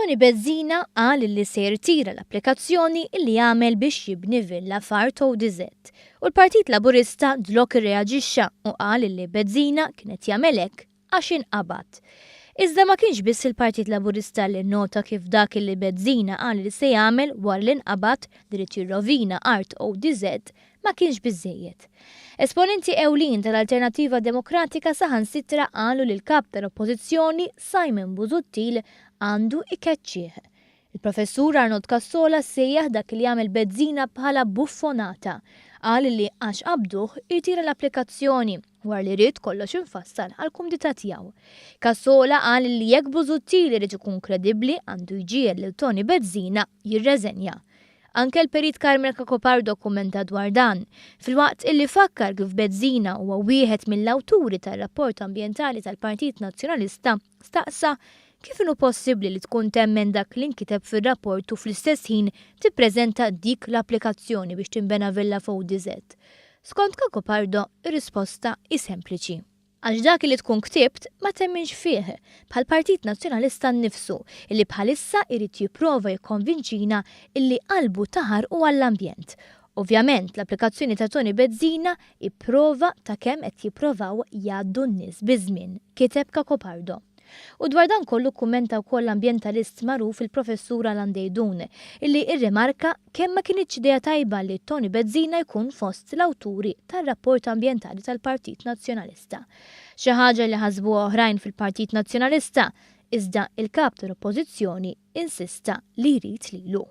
Tony Bezzina qal li se jirtira l-applikazzjoni li jagħmel biex jibni villa f'Art ODZ. U l-Partit Laburista dlok irreaġixxa u qal li Bezzina kienet jagħmel hekk għax inqabad. Iżda ma kienx biss il-Partit Laburista li nota kif dak li Bezzina qal li se jagħmel wara li inqabad dritt jirrovina Art ODZ ma kienx biżżejjed. Esponenti ewlin tal-Alternattiva Demokratika saħansitra qalu li l-kap tal-Oppożizzjoni Simon Busuttil għandu ikeċċieħ. Il-professur Arnold Cassola sejjaħ dak li jagħmel Bezzina bħala buffonata. Qal li għax qabduh irtira l-applikazzjoni war li rrid kollox infassal għall-kumdità tiegħu. Cassola qal li jekk Busuttil irid ikun kredibbli għandu jġiel lil Tony Bezzina jirreżenja. Anke l-perit Carmen Cacopardo kommenta dwar dan, fil-waqt illi fakkar kif Bezzina huwa wieħed mill-awturi tar-rapport ambjentali tal-Partit Nazzjonalista staqsa kif inhu possibbli li tkun temmen dak li nkiteb fir-rapport u fl-istess ħin tippreżenta dik l-applikazzjoni biex tinbena villa f'ODZ. Skont Cacopardo, ir-risposta hi sempliċi. Għax dak li tkun ktibt ma temminx fih bħal Partit Nazzjonalista nnifsu illi bħalissa irid jipprova jikkonvinċina illi qalbu taħar u għall-ambjent. Ovvjament l-applikazzjoni ta' Tony Bezzina ipprova ta' kemm qed jippruvaw jgħaddu n-nies biż-żmien, kiteb Cacopardo. U dwar dan kollu kummenta wkoll l-ambjentalist magħruf il-professur Alan Dejdun illi irrimarka kemm ma kienitx idea tajba li Tony Bezzina jkun fost l-awturi tar-rapport ambjentali tal-Partit Nazzjonalista. Xi ħaġa li ħasbu oħrajn fil-Partit Nazzjonalista iżda il-kap tal-Oppożizzjoni insista li jrid lilu.